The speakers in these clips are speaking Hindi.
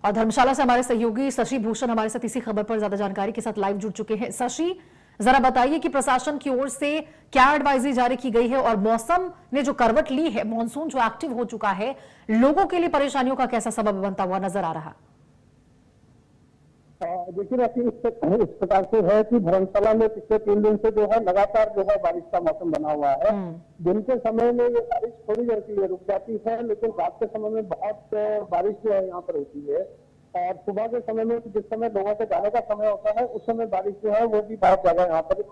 और धर्मशाला से हमारे सहयोगी शशि भूषण हमारे साथ इसी खबर पर ज्यादा जानकारी के साथ लाइव जुड़ चुके हैं। शशि, जरा बताइए कि प्रशासन की ओर से क्या एडवाइजरी जारी की गई है और मौसम ने जो करवट ली है, मानसून जो एक्टिव हो चुका है, लोगों के लिए परेशानियों का कैसा सबब बनता हुआ नजर आ रहा? देखिए इस प्रकार से है कि धर्मशाला में पिछले 3 दिन से जो है लगातार जो है बारिश का मौसम बना हुआ है। दिन के समय में ये बारिश थोड़ी देर के लिए रुक जाती है, लेकिन रात के समय में बहुत बारिश जो है यहाँ पर होती है। और सुबह के समय में जिस समय लोगों के जाने का समय होता है, उस समय बारिश जो है वो भी बहुत ज्यादा यहाँ पर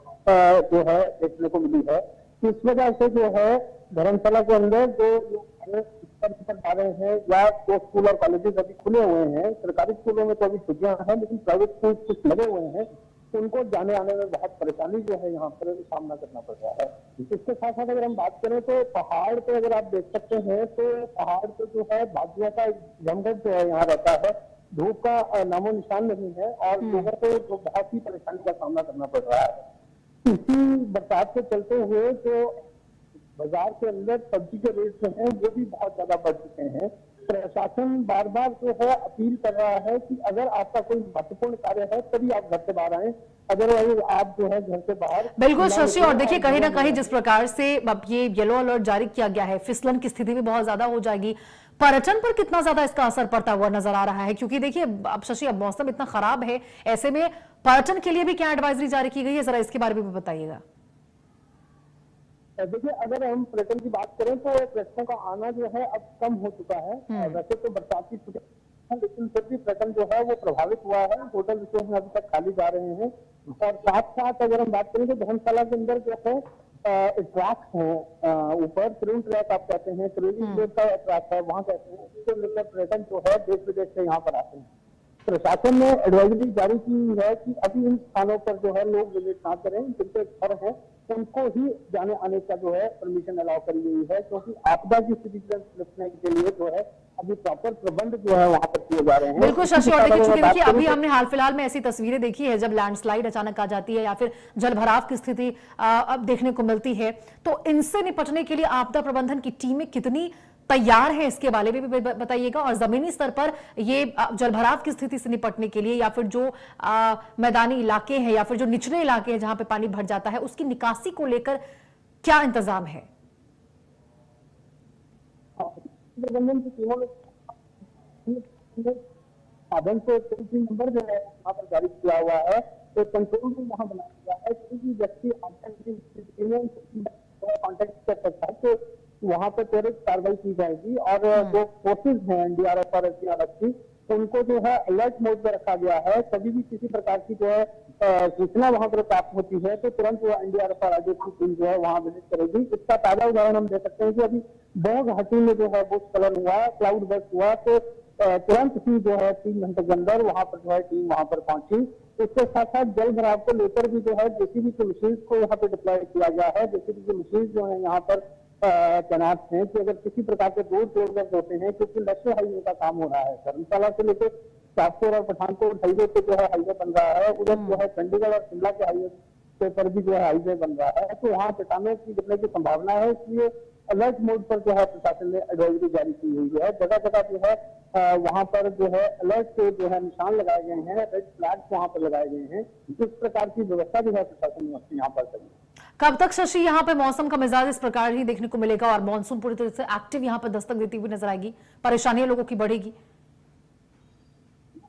जो है देखने को मिली है। इस वजह से जो है धर्मशाला के अंदर जो जा रहे हैं या जो स्कूल और कॉलेजेस अभी खुले हुए हैं, सरकारी स्कूलों में तो अभी छुट्टियां हैं, लेकिन प्राइवेट स्कूल कुछ लगे हुए हैं, तो उनको जाने आने में बहुत परेशानी जो है यहाँ पर सामना करना पड़ रहा है। इसके साथ साथ अगर हम बात करें तो पहाड़ पे अगर आप देख सकते हैं तो पहाड़ पे जो है बादलों का जमघट जो है यहाँ रहता है, धूप का नामो निशान नहीं है और लोगों को जो बहुत ही परेशानी का सामना करना पड़ रहा है। इसी बरसात के चलते हुए जो बाजार के अंदर सब्जी के रेट जो है वो भी बहुत ज्यादा बढ़ चुके हैं। प्रशासन बार बार जो है अपील कर रहा है कि अगर आपका कोई महत्वपूर्ण कार्य है तभी आप घर से बाहर आए, अदरवाइज आप जो है घर से बाहर। बिल्कुल शशि, और देखिए कहीं ना कहीं जिस प्रकार से अब ये येलो अलर्ट जारी किया गया है, फिसलन की स्थिति भी बहुत ज्यादा हो जाएगी। पर्यटन पर कितना ज्यादा इसका असर पड़ता हुआ नजर आ रहा है? क्योंकि देखिए अब शशि, अब मौसम इतना खराब है, ऐसे में पर्यटन के लिए भी क्या एडवाइजरी जारी की गई है, जरा इसके बारे में भी बताइएगा। देखिए अगर हम पर्यटन की बात करें तो पर्यटकों का आना जो है अब कम हो चुका है। वैसे तो बरसात की छुट्टियां, लेकिन फिर भी पर्यटन जो है वो प्रभावित हुआ है। होटल रिसोर्ट में अभी तक खाली जा रहे हैं। और साथ साथ अगर हम बात करें तो धर्मशाला के अंदर जो है ट्रैक है, ऊपर त्रिउन ट्रैक आप कहते हैं, त्रिवेणी का ट्रैक है, वहाँ कहते हैं, उसको लेकर पर्यटन जो है देश विदेश से यहाँ पर आते हैं। प्रशासन ने एडवाइजरी जारी की है कि अभी इन स्थानों पर जो है लोग विजिट ना करें, जिनके घर है उनको ही जाने आने का जो है परमिशन अलाउ करी गई है, क्योंकि आपदा की स्थिति से निपटने के लिए जो है अभी प्रॉपर प्रबंध जो है वहां पर किए जा रहे हैं। बिल्कुल शशि, और देखिए अभी हमने हाल फिलहाल में ऐसी तस्वीरें देखी है जब लैंडस्लाइड अचानक आ जाती है या फिर जलभराव की स्थिति अब देखने को मिलती है, तो इनसे निपटने के लिए आपदा प्रबंधन की टीमें कितनी तैयार है, इसके बारे में भी बताइएगा। और जमीनी स्तर पर ये जलभराव की स्थिति से निपटने के लिए या फिर जो मैदानी इलाके हैं या फिर जो निचले इलाके हैं जहां पे पानी भर जाता है, उसकी निकासी को लेकर क्या इंतजाम है? प्रबंधन की टीमों ने साधन से टोल फ्री नंबर जो है वहाँ पर जारी किया हुआ है, तो कंट्रोल रूम वहाँ बनाया गया है। कोई भी व्यक्ति कॉन्टेक्ट कर सकता है तो वहाँ पर त्वरित कार्रवाई की जाएगी। और जो फोर्सेज हैं एनडीआरएफ और एसडीआरएफ की, उनको जो है अलर्ट मोड पर रखा गया है। कभी भी किसी प्रकार की जो है सूचना वहां पर प्राप्त होती है तो तुरंत वो एनडीआरएफ और आरडीएफ की टीम जो है वहां विजिट करेगी। इसका ताजा उदाहरण हम दे सकते हैं कि अभी बौग घाटी में जो है भूस्खलन हुआ, क्लाउड बर्स्ट हुआ, तो तुरंत ही जो है 3 घंटे के अंदर वहां पर जो है टीम वहां पर पहुंची। इसके साथ साथ जल भराव को लेकर भी जो है जेसीबी की मशीन को यहाँ पे डिप्लॉय किया गया है। जेसीबी की मशीन जो है यहाँ पर तैनात हैं कि अगर किसी प्रकार के रोड टोलवर्क होते हैं, क्योंकि नेशनल हाईवे का काम हो रहा है, धर्मशाला से लेकर शाहपुर और पठानकोट हाईवे पे जो है हाईवे बन रहा है, उधर जो है चंडीगढ़ और शिमला के हाईवे पर भी जो है हाईवे बन रहा है, तो वहाँ चट्टानों की गिरने की संभावना है। इसलिए अलर्ट मोड पर जो है प्रशासन ने एडवाइजरी जारी की हुई है। जगह जगह जो है वहां पर जो है अलर्ट के जो है निशान लगाए गए हैं, रेड फ्लैग्स वहां पर लगाए गए हैं। इस प्रकार की व्यवस्था जो है प्रशासन ने यहाँ पर करी। कब तक शशि यहाँ पे मौसम का मिजाज इस प्रकार ही देखने को मिलेगा और मानसून पूरी तरह से एक्टिव यहाँ पर दस्तक देती हुई नजर आएगी, परेशानियां लोगों की बढ़ेगी?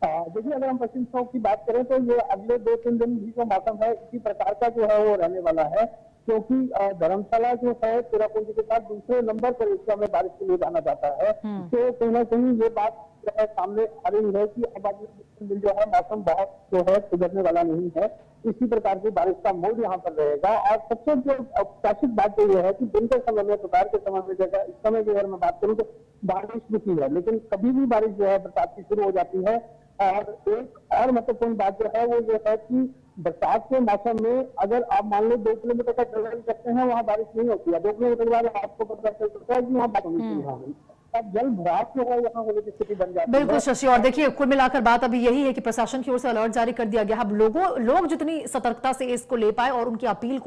देखिए अगर हम पश्चिम चौक की बात करें तो ये अगले 2-3 दिन भी जो मौसम है इसी प्रकार का जो है वो रहने वाला है, क्योंकि धर्मशाला जो है चिरापुंजी के साथ दूसरे नंबर पर एशिया में बारिश के लिए जाना जाता है। तो कहीं ना कहीं ये बात सामने आ रही है कि अब अगले दिन जो है मौसम बहुत जो है सुधरने वाला नहीं है। इसी प्रकार की बारिश का मोड यहाँ पर रहेगा। और सबसे जो प्रकाशित बात ये है कि दिन के समय में, दोपहर के समय में जगह इस समय की अगर मैं बात करूँ तो बारिश रुकी है, लेकिन कभी भी बारिश जो है बरसात की शुरू हो जाती है। और एक और महत्वपूर्ण बात जो है वो ये है कि बरसात के मौसम में अगर आप मान लो 2 किलोमीटर का ट्रेवल करते हैं, वहाँ बारिश नहीं होती है। 2 किलोमीटर के बाद आपको पता चलता है कि वहाँ बारिश नहीं होगी, अब जल भराव जो है यहाँ होने की स्थिति बन जाती है। बिल्कुल शशि, और देखिए कुल मिलाकर बात अभी यही है कि प्रशासन की ओर से अलर्ट जारी कर दिया गया। अब लोग जितनी सतर्कता से इसको ले पाए और उनकी अपील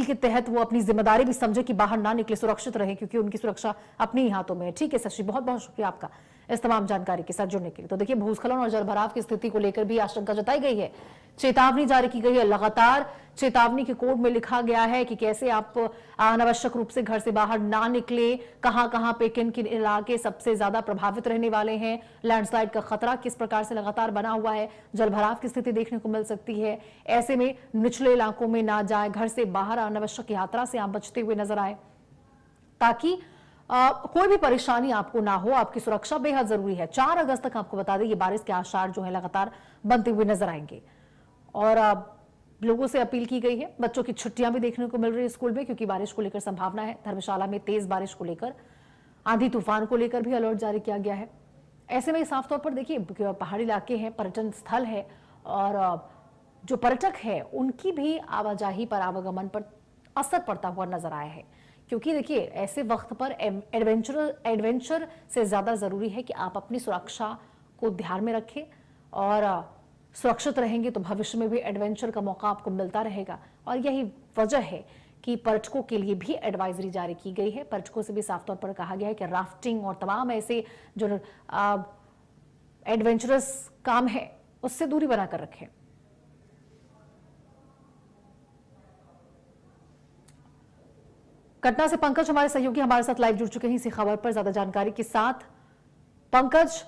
के तहत वो अपनी जिम्मेदारी भी समझे कि बाहर ना निकले, सुरक्षित रहे, क्योंकि उनकी सुरक्षा अपने ही हाथों में है। ठीक है शशि, बहुत बहुत शुक्रिया आपका इस तमाम जानकारी के साथ जुड़ने के लिए। तो देखिए, भूस्खलन और जलभराव की स्थिति को लेकर भी आशंका जताई गई है, चेतावनी जारी की गई है। लगातार चेतावनी के कोड में लिखा गया है कि कैसे आप अनावश्यक रूप से घर से बाहर ना निकले, कहां पे किन किन इलाके सबसे ज्यादा प्रभावित रहने वाले हैं, लैंडस्लाइड का खतरा किस प्रकार से लगातार बना हुआ है, जलभराव की स्थिति देखने को मिल सकती है। ऐसे में निचले इलाकों में ना जाए, घर से बाहर अनावश्यक यात्रा से आप बचते हुए नजर आए, ताकि कोई भी परेशानी आपको ना हो। आपकी सुरक्षा बेहद जरूरी है। 4 अगस्त तक आपको बता दें, ये बारिश के आसार जो है लगातार बनते हुए नजर आएंगे। और लोगों से अपील की गई है, बच्चों की छुट्टियां भी देखने को मिल रही है स्कूल में, क्योंकि बारिश को लेकर संभावना है। धर्मशाला में तेज बारिश को लेकर, आंधी तूफान को लेकर भी अलर्ट जारी किया गया है। ऐसे में साफ तौर पर देखिए, पहाड़ी इलाके हैं, पर्यटन स्थल है, और जो पर्यटक है उनकी भी आवाजाही पर, आवागमन पर असर पड़ता हुआ नजर आया है। क्योंकि देखिए, ऐसे वक्त पर एडवेंचर से ज्यादा जरूरी है कि आप अपनी सुरक्षा को ध्यान में रखें, और सुरक्षित रहेंगे तो भविष्य में भी एडवेंचर का मौका आपको मिलता रहेगा। और यही वजह है कि पर्यटकों के लिए भी एडवाइजरी जारी की गई है। पर्यटकों से भी साफ तौर पर कहा गया है कि राफ्टिंग और तमाम ऐसे जो एडवेंचरस काम है उससे दूरी बनाकर रखें। घटना से पंकज हमारे सहयोगी हमारे साथ लाइव जुड़ चुके हैं इसी खबर पर ज्यादा जानकारी के साथ। पंकज,